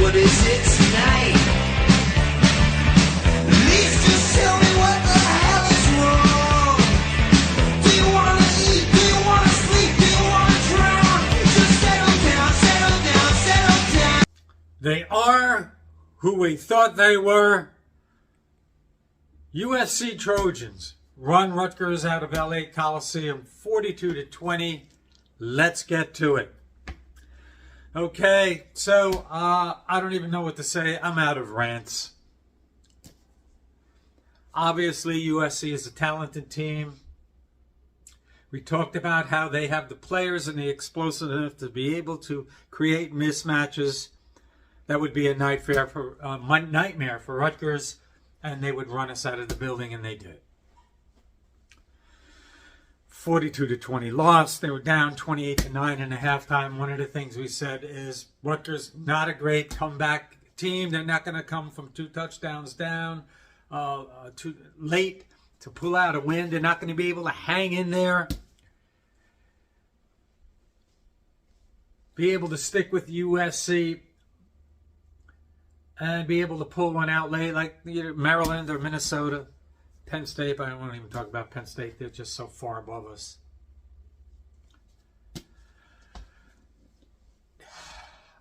what is it tonight? At least just tell me what the hell is wrong. Do you wanna eat? Do you wanna sleep? Do you wanna drown? Just settle down, settle down, settle down. They are who we thought they were. USC Trojans run Rutgers out of LA Coliseum 42-20. Let's get to it. Okay, so I don't even know what to say. I'm out of rants. Obviously, USC is a talented team. We talked about how they have the players and the explosiveness to be able to create mismatches. That would be a nightmare for Rutgers, and they would run us out of the building, and they did. 42-20 loss. They were down 28-9 in the halftime. One of the things we said is Rutgers not a great comeback team. They're not going to come from 2 touchdowns down too late to pull out a win. They're not going to be able to hang in there, be able to stick with USC, and be able to pull one out late like Maryland or Minnesota. Penn State, I don't want to even talk about Penn State. They're just so far above us.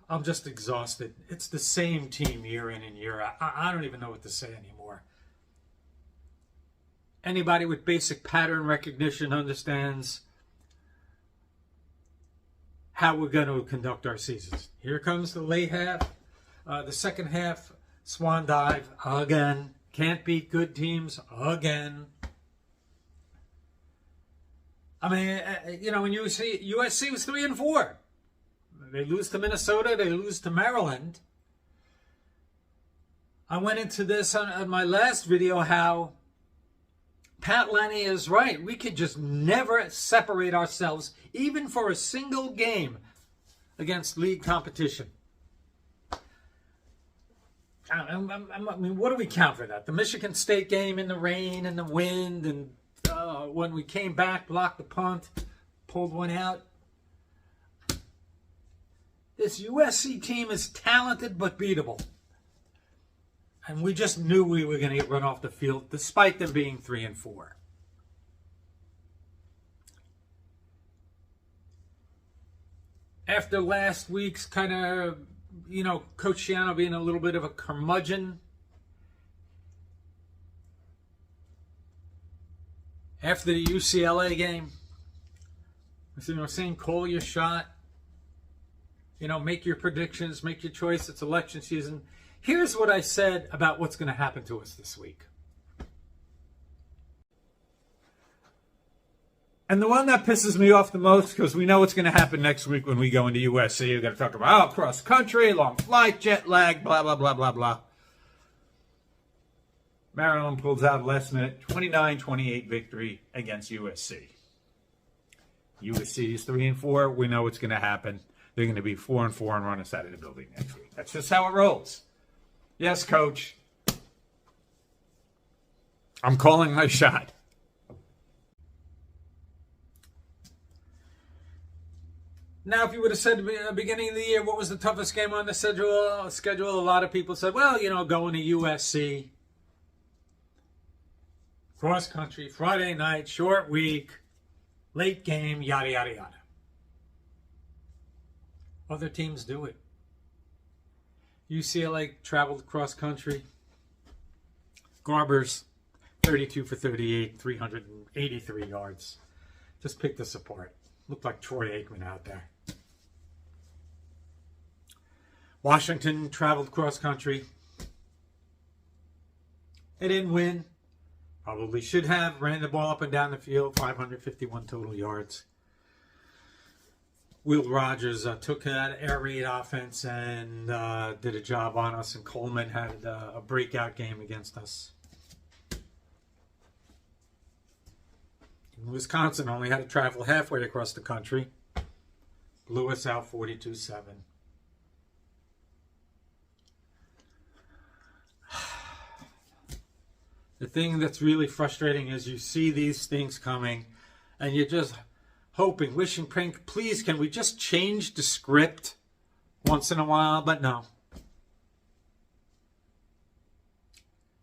I'm just exhausted. It's the same team year in and year out. I don't even know what to say anymore. Anybody with basic pattern recognition understands how we're going to conduct our seasons. Here comes the late half. The second half, swan dive again. Can't beat good teams again. I mean, when you see USC was 3-4. They lose to Minnesota. They lose to Maryland. I went into this on my last video how Pat Lenny is right. We could just never separate ourselves, even for a single game, against league competition. I mean, what do we count for that? The Michigan State game in the rain and the wind, and when we came back, blocked the punt, pulled one out. This USC team is talented but beatable. And we just knew we were going to get run off the field, despite them being 3-4. After last week's kind of, Coach Shiano being a little bit of a curmudgeon. After the UCLA game, saying call your shot. Make your predictions, make your choice. It's election season. Here's what I said about what's going to happen to us this week. And the one that pisses me off the most, because we know what's going to happen next week when we go into USC. We're going to talk about cross country, long flight, jet lag, blah, blah, blah, blah, blah. Maryland pulls out last minute 29-28 victory against USC. USC is 3-4. We know what's going to happen. They're going to be 4-4 and run us out of the building next week. That's just how it rolls. Yes, Coach. I'm calling my shot. Now, if you would have said at the beginning of the year, what was the toughest game on the schedule? A lot of people said, well, going to USC. Cross country, Friday night, short week, late game, yada, yada, yada. Other teams do it. UCLA traveled cross country. Garbers, 32 for 38, 383 yards. Just picked us apart. Looked like Troy Aikman out there. Washington traveled cross country. They didn't win. Probably should have. Ran the ball up and down the field. 551 total yards. Will Rogers took that air raid offense and did a job on us. And Coleman had a breakout game against us. Wisconsin only had to travel halfway across the country. Blew us out 42-7. The thing that's really frustrating is you see these things coming and you're just hoping, wishing, praying, please, can we just change the script once in a while? But no.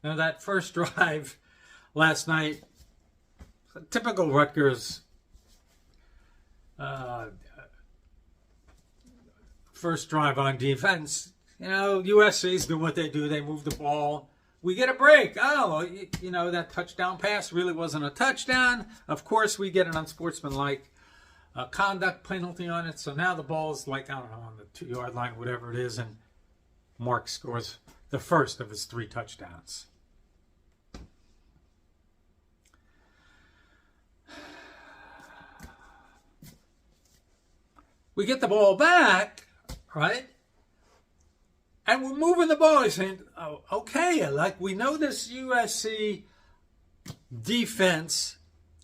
Now, that first drive last night, typical Rutgers first drive on defense. USC's doing what they do. They move the ball. We get a break. Oh, that touchdown pass really wasn't a touchdown. Of course, we get an unsportsmanlike conduct penalty on it. So now the ball's on the 2-yard line, whatever it is, and Mark scores the first of his 3 touchdowns. We get the ball back, right? And we're moving the ball. He's saying, oh, okay, we know this USC defense,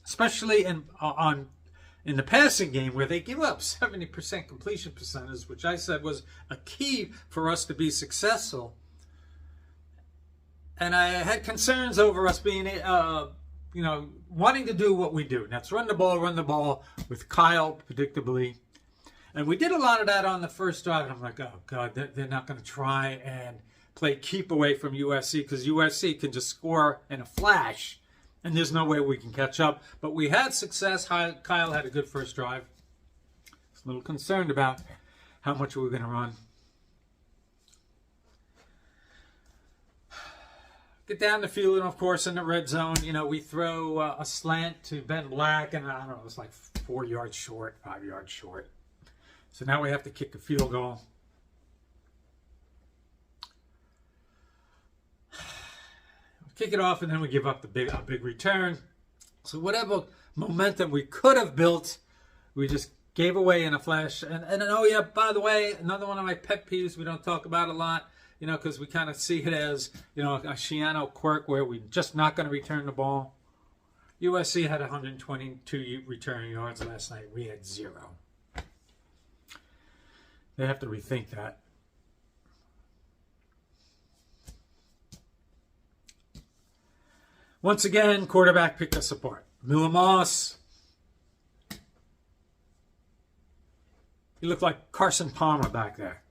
especially in the passing game where they give up 70% completion percentage, which I said was a key for us to be successful. And I had concerns over us being, wanting to do what we do. That's run the ball with Kyle, predictably. And we did a lot of that on the first drive. And I'm like, oh, God, they're not going to try and play keep away from USC because USC can just score in a flash. And there's no way we can catch up. But we had success. Kyle had a good first drive. I was a little concerned about how much we were going to run. Get down the field, and of course, in the red zone, we throw a slant to Ben Black, and I don't know, it was like 4 yards short, 5 yards short. So now we have to kick a field goal. Kick it off, and then we give up a big return. So whatever momentum we could have built, we just gave away in a flash. And oh yeah, by the way, another one of my pet peeves we don't talk about a lot, because we kind of see it as, a Shiano quirk where we're just not going to return the ball. USC had 122 return yards last night. We had 0. They have to rethink that. Once again, quarterback picked us apart. Miller Moss. He looked like Carson Palmer back there.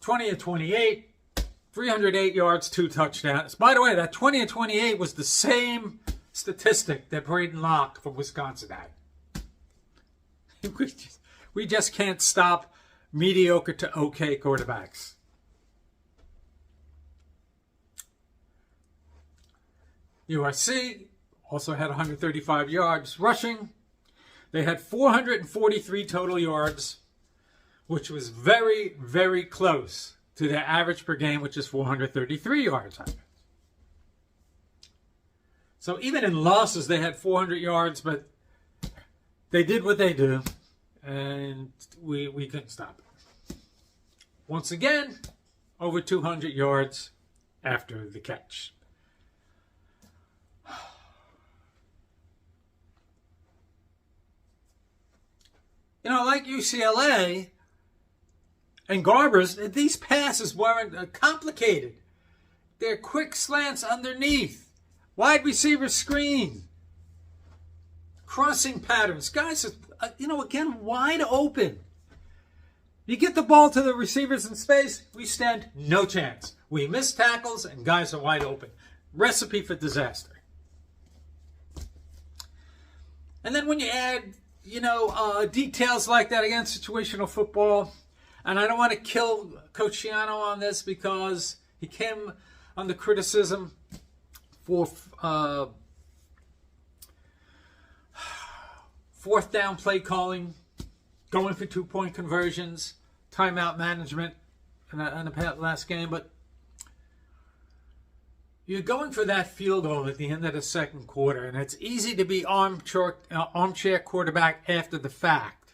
20 of 28, 308 yards, 2 touchdowns. By the way, that 20 of 28 was the same statistic that Braden Locke from Wisconsin had. We just can't stop mediocre to okay quarterbacks. USC also had 135 yards rushing. They had 443 total yards, which was very, very close to their average per game, which is 433 yards. So even in losses, they had 400 yards, but they did what they do, and we couldn't stop it. Once again, over 200 yards after the catch. Like UCLA and Garber's, these passes weren't complicated. They're quick slants underneath, wide receiver screen, crossing patterns. Guys, again, wide open. You get the ball to the receivers in space, we stand no chance. We miss tackles, and guys are wide open. Recipe for disaster. And then when you add, details like that against situational football, and I don't want to kill Coach Shiano on this because he came under criticism for fourth down play calling, going for 2-point conversions, timeout management in the last game, but you're going for that field goal at the end of the second quarter, and it's easy to be armchair quarterback after the fact.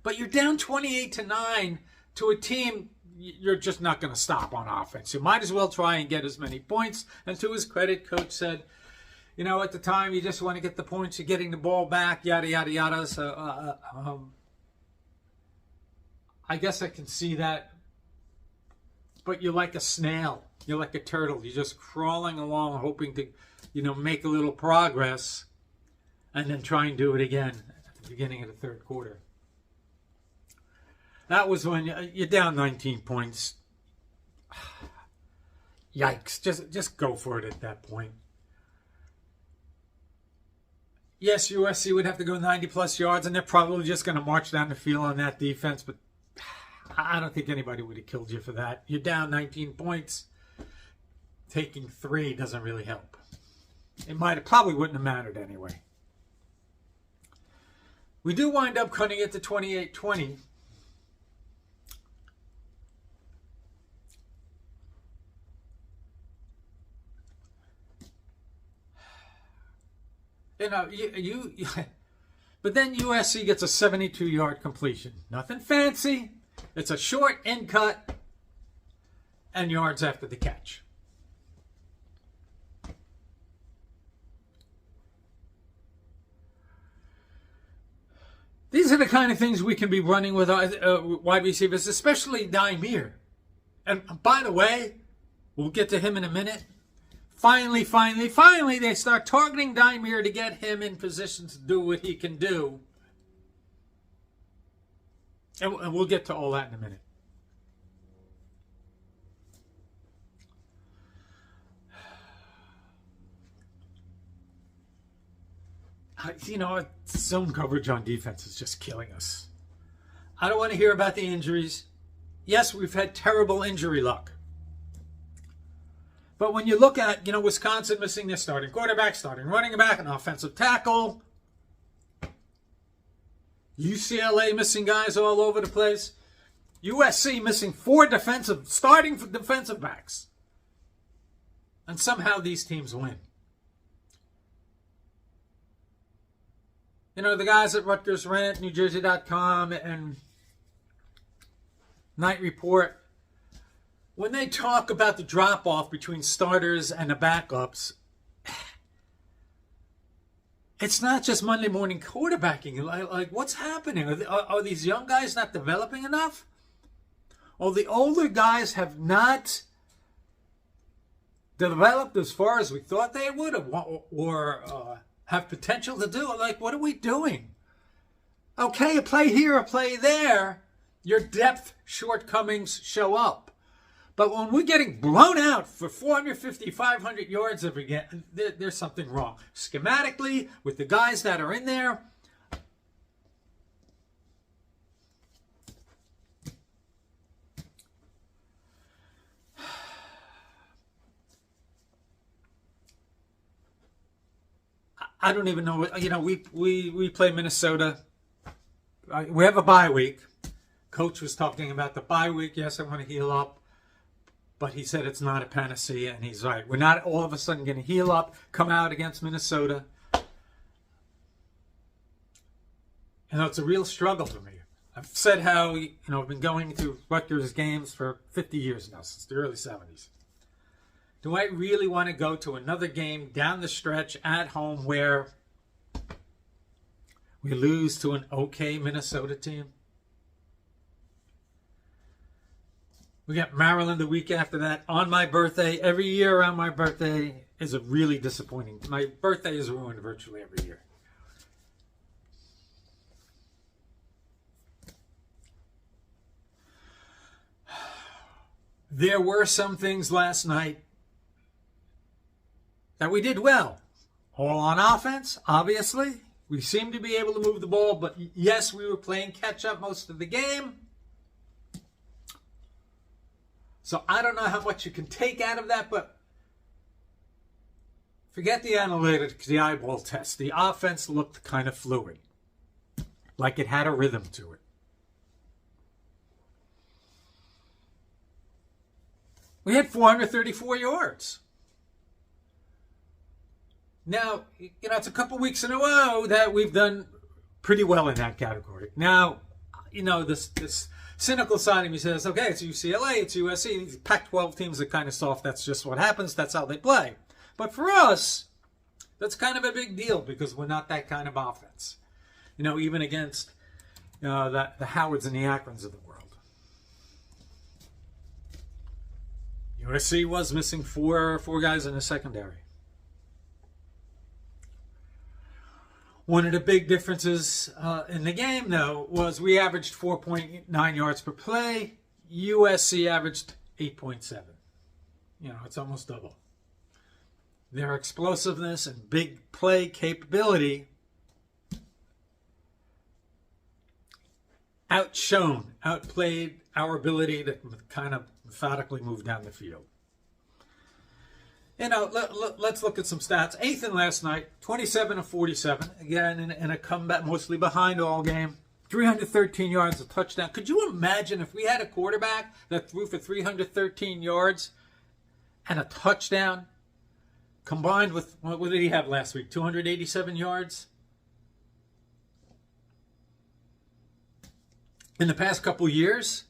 But you're down 28-9 to a team you're just not going to stop on offense. You might as well try and get as many points. And to his credit, coach said, at the time, you just want to get the points. You're getting the ball back, yada, yada, yada. So I guess I can see that. But you're like a snail. You're like a turtle. You're just crawling along, hoping to, make a little progress, and then try and do it again at the beginning of the third quarter. That was when you're down 19 points. yikes. Just go for it at that point. Yes, USC would have to go 90-plus yards, and they're probably just going to march down the field on that defense, but I don't think anybody would have killed you for that. You're down 19 points. Taking 3 doesn't really help. It probably wouldn't have mattered anyway. We do wind up cutting it to 28-20. You know, but then USC gets a 72-yard completion. Nothing fancy. It's a short in cut and yards after the catch. These are the kind of things we can be running with wide receivers, especially Dymere. And by the way, we'll get to him in a minute. Finally, they start targeting Dymere to get him in position to do what he can do. And we'll get to all that in a minute. You know, zone coverage on defense is just killing us. I don't want to hear about the injuries. Yes, we've had terrible injury luck. But when you look at, you know, Wisconsin missing their starting quarterback, starting running back, and offensive tackle, UCLA missing guys all over the place, USC missing 4 starting defensive backs, and somehow these teams win. You know, the guys at Rutgers Rant, NewJersey.com, and Night Report, when they talk about the drop-off between starters and the backups, it's not just Monday morning quarterbacking. Like what's happening? Are these young guys not developing enough? Or the older guys have not developed as far as we thought they would, or have potential to do? Like, what are we doing? Okay, a play here, a play there, your depth shortcomings show up. But when we're getting blown out for 450, 500 yards every game, there's something wrong. Schematically, with the guys that are in there, I don't even know. You know, we play Minnesota. We have a bye week. Coach was talking about the bye week. Yes, I want to heal up. But he said it's not a panacea, and he's right. We're not all of a sudden going to heal up, come out against Minnesota. You know, it's a real struggle for me. I've said how, you know, I've been going to Rutgers games for 50 years now, since the early 70s. Do I really want to go to another game down the stretch at home where we lose to an okay Minnesota team? We got Maryland the week after that on my birthday. Every year around my birthday is a really disappointing. My birthday is ruined virtually every year. There were some things last night that we did well. All on offense, obviously. We seemed to be able to move the ball, but yes, we were playing catch-up most of the game. So I don't know how much you can take out of that, but forget the analytics, the eyeball test. The offense looked kind of fluid, like it had a rhythm to it. We had 434 yards. Now, you know, it's a couple weeks in a row that we've done pretty well in that category. Now, you know, this cynical side of me says, okay, it's UCLA, it's USC, these Pac-12 teams are kind of soft. That's just what happens. That's how they play. But for us, that's kind of a big deal because we're not that kind of offense. You know, even against the Howards and the Akrons of the world. USC was missing four guys in the secondary. One of the big differences in the game, though, was we averaged 4.9 yards per play. USC averaged 8.7. it's almost double. Their explosiveness and big play capability outplayed our ability to kind of methodically move down the field. Let's look at some stats. Ethan last night, 27 of 47. Again, in a comeback, mostly behind all game. 313 yards, a touchdown. Could you imagine if we had a quarterback that threw for 313 yards and a touchdown, combined with, what did he have last week? 287 yards? In the past couple years,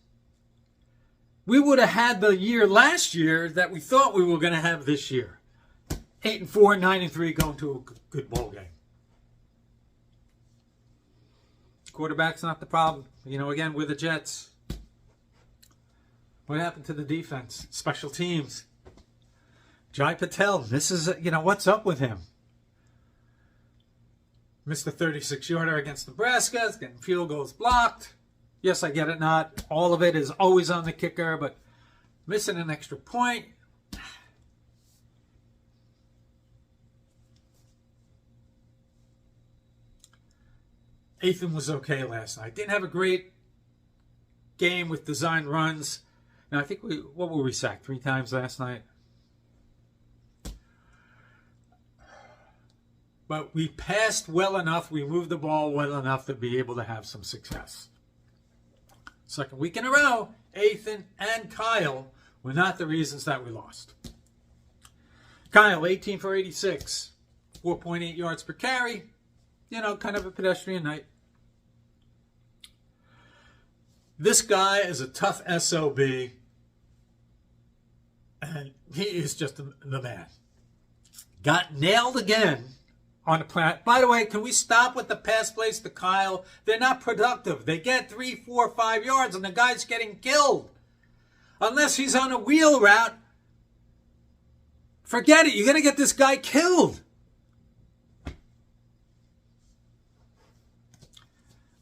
we would have had the year last year that we thought we were going to have this year. 8-4, 9-3, going to a good bowl game. Quarterback's not the problem. Again, with the Jets. What happened to the defense? Special teams. Jai Patel, this is, what's up with him? Missed a 36-yarder against Nebraska. It's getting field goals blocked. Yes, I get it. Not all of it is always on the kicker, but missing an extra point. Ethan was okay last night. Didn't have a great game with designed runs. Now, I think what were we sacked? 3 times last night? But we passed well enough. We moved the ball well enough to be able to have some success. Second week in a row, Ethan and Kyle were not the reasons that we lost. Kyle, 18 for 86, 4.8 yards per carry. Kind of a pedestrian night. This guy is a tough SOB, and he is just the man. Got nailed again on the plant. By the way, can we stop with the pass plays to Kyle? They're not productive. They get 3, 4, 5 yards, and the guy's getting killed. Unless he's on a wheel route, forget it. You're going to get this guy killed.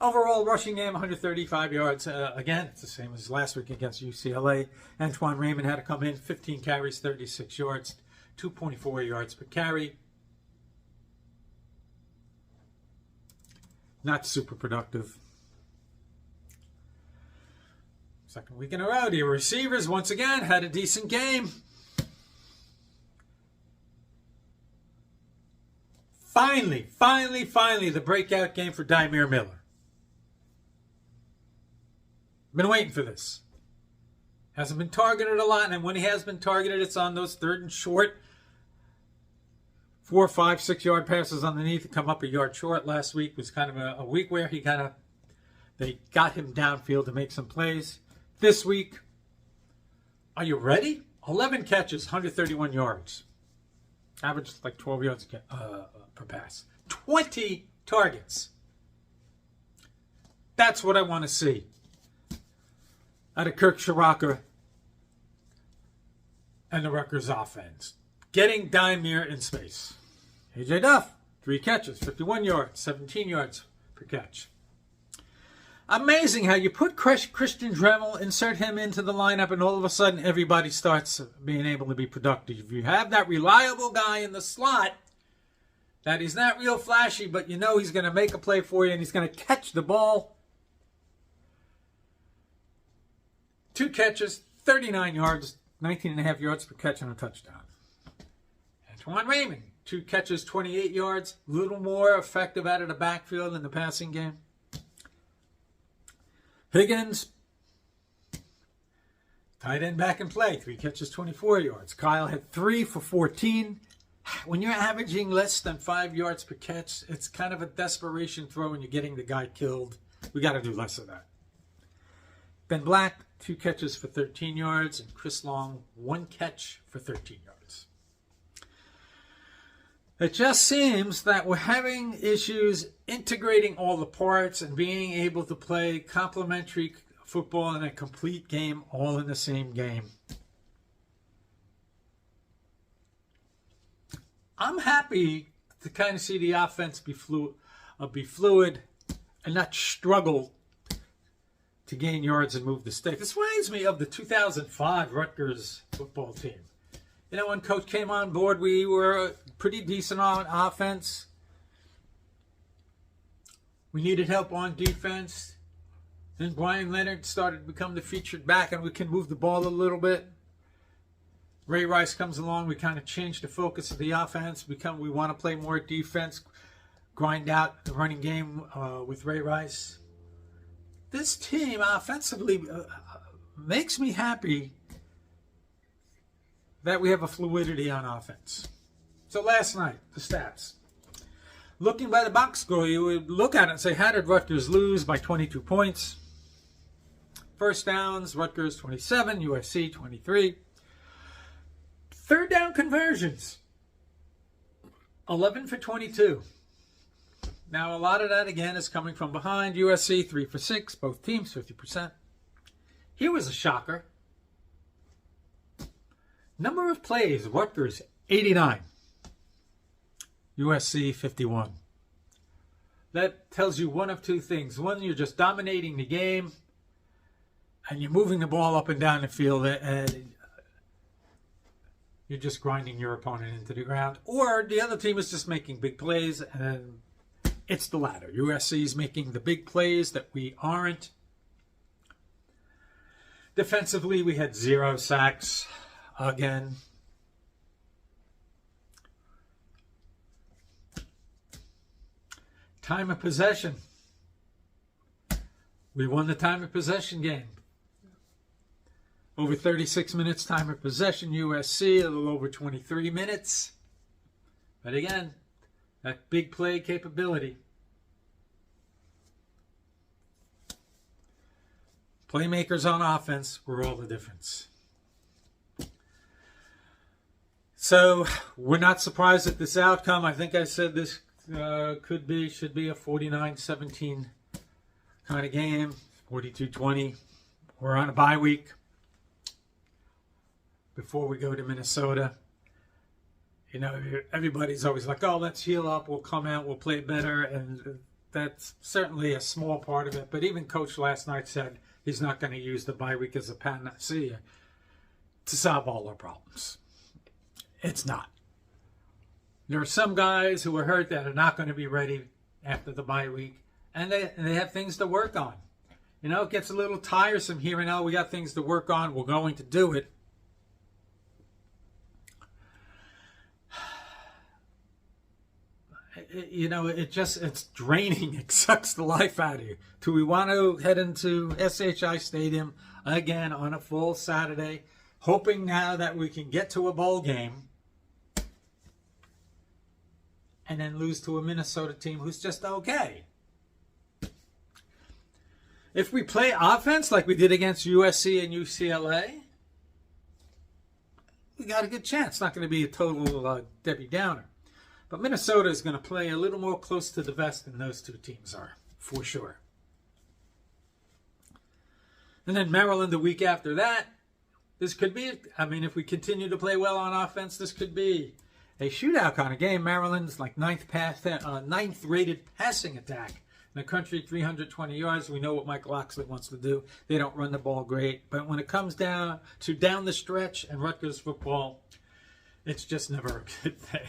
Overall rushing game, 135 yards. Again, it's the same as last week against UCLA. Antoine Raymond had to come in, 15 carries, 36 yards, 2.4 yards per carry. Not super productive. Second week in a row, the receivers once again had a decent game. Finally, the breakout game for Dymere Miller. Been waiting for this. Hasn't been targeted a lot, and when he has been targeted, it's on those third and short 4, 5, 6 yard passes underneath to come up a yard short. Last week was kind of a week where they got him downfield to make some plays. This week, are you ready? 11 catches, 131 yards. Average like 12 yards per pass. 20 targets. That's what I want to see out of Kirk Shiraka and the Rutgers offense. Getting Dymere in space. A.J. Duff, 3 catches, 51 yards, 17 yards per catch. Amazing how you put Christian Dremel, insert him into the lineup, and all of a sudden everybody starts being able to be productive. If you have that reliable guy in the slot, that he's not real flashy, but he's going to make a play for you and he's going to catch the ball. 2 catches, 39 yards, 19.5 yards per catch and a touchdown. Antoine Raymond, 2 catches, 28 yards, a little more effective out of the backfield in the passing game. Higgins, tight end back in play, 3 catches, 24 yards. Kyle had 3 for 14. When you're averaging less than 5 yards per catch, it's kind of a desperation throw when you're getting the guy killed. We got to do less of that. Ben Black, 2 catches for 13 yards, and Chris Long, 1 catch for 13 yards. It just seems that we're having issues integrating all the parts and being able to play complementary football in a complete game, all in the same game. I'm happy to kind of see the offense be fluid and not struggle to gain yards and move the stick. This reminds me of the 2005 Rutgers football team. You know, when Coach came on board, we were pretty decent on offense. We needed help on defense. Then Brian Leonard started to become the featured back, and we can move the ball a little bit. Ray Rice comes along. We kind of changed the focus of the offense. We want to play more defense, grind out the running game with Ray Rice. This team offensively makes me happy that we have a fluidity on offense. So last night, the stats. Looking by the box score, you would look at it and say, how did Rutgers lose by 22 points? First downs, Rutgers 27, USC 23. Third down conversions, 11 for 22. Now, a lot of that, again, is coming from behind. USC 3 for 6, both teams 50%. Here was a shocker. Number of plays, Rutgers 89. USC 51. That tells you one of two things. One, you're just dominating the game and you're moving the ball up and down the field and you're just grinding your opponent into the ground. Or the other team is just making big plays, and it's the latter. USC is making the big plays that we aren't. Defensively, we had 0 sacks again. Time of possession. We won the time of possession game. Over 36 minutes time of possession. USC a little over 23 minutes. But again, that big play capability. Playmakers on offense were all the difference. So we're not surprised at this outcome. I think I said this should be a 49-17 kind of game, 42-20. We're on a bye week before we go to Minnesota. You know, everybody's always like, oh, let's heal up, we'll come out, we'll play better, and that's certainly a small part of it. But even Coach last night said he's not going to use the bye week as a panacea to solve all our problems. It's not. There are some guys who are hurt that are not going to be ready after the bye week, and they have things to work on. You know, it gets a little tiresome hearing, oh, we got things to work on, we're going to do it. You know, it's draining. It sucks the life out of you. Do we want to head into SHI Stadium again on a full Saturday, hoping now that we can get to a bowl game and then lose to a Minnesota team who's just okay? If we play offense like we did against USC and UCLA, we got a good chance. It's not going to be a total Debbie Downer. But Minnesota is going to play a little more close to the vest than those two teams are, for sure. And then Maryland the week after that. This could be, if we continue to play well on offense, this could be a shootout kind of game. Maryland's like ninth rated passing attack in the country, 320 yards. We know what Mike Locksley wants to do. They don't run the ball great. But when it comes down to down the stretch and Rutgers football, it's just never a good thing.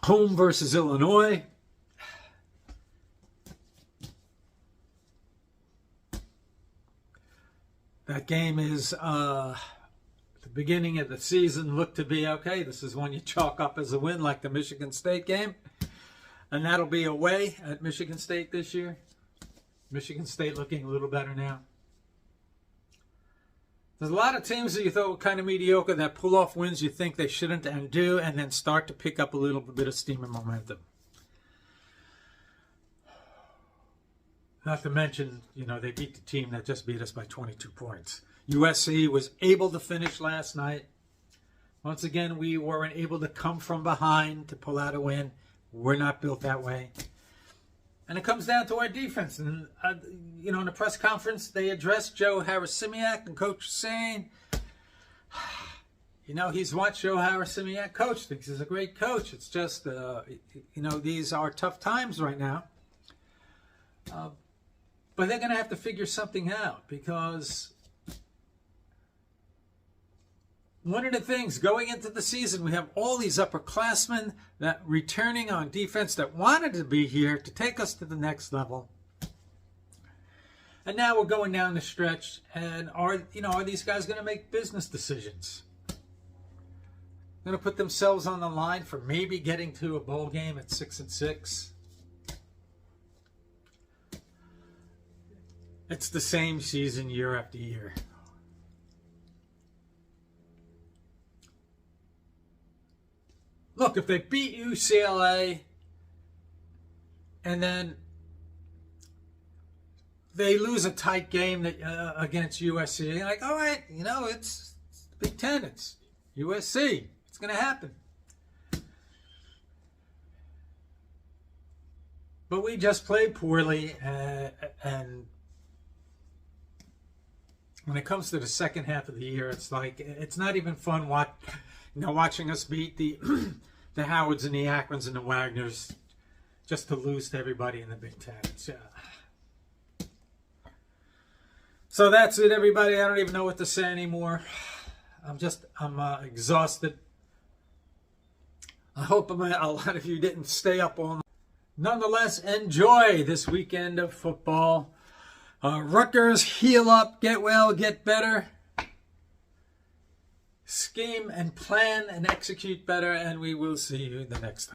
Home versus Illinois. That game is the beginning of the season. Looked to be okay. This is one you chalk up as a win, like the Michigan State game. And that'll be away at Michigan State this year. Michigan State looking a little better now. There's a lot of teams that you thought were kind of mediocre that pull off wins you think they shouldn't and do, and then start to pick up a little bit of steam and momentum. Not to mention, they beat the team that just beat us by 22 points. USC was able to finish last night. Once again, we weren't able to come from behind to pull out a win. We're not built that way. And it comes down to our defense. And, in the press conference, they addressed Joe Harris-Simiak, and Coach saying, he's watched Joe Harris-Simiak coach, thinks he's a great coach. It's just, these are tough times right now. But they're going to have to figure something out, because one of the things going into the season, we have all these upperclassmen that returning on defense that wanted to be here to take us to the next level. And now we're going down the stretch, and are these guys going to make business decisions? Going to put themselves on the line for maybe getting to a bowl game at 6-6? It's the same season year after year. Look, if they beat UCLA and then they lose a tight game against USC, you're like, all right, it's Big Ten, it's USC, it's going to happen. But we just played poorly, and when it comes to the second half of the year, it's like it's not even fun watching us beat the the Howards and the Akrons and the Wagners just to lose to everybody in the Big Ten. So that's it, everybody. I don't even know what to say anymore. I'm exhausted. I hope a lot of you didn't stay up all night. Nonetheless, enjoy this weekend of football. Rutgers, heal up, get well, get better. Scheme and plan and execute better, and we will see you the next time.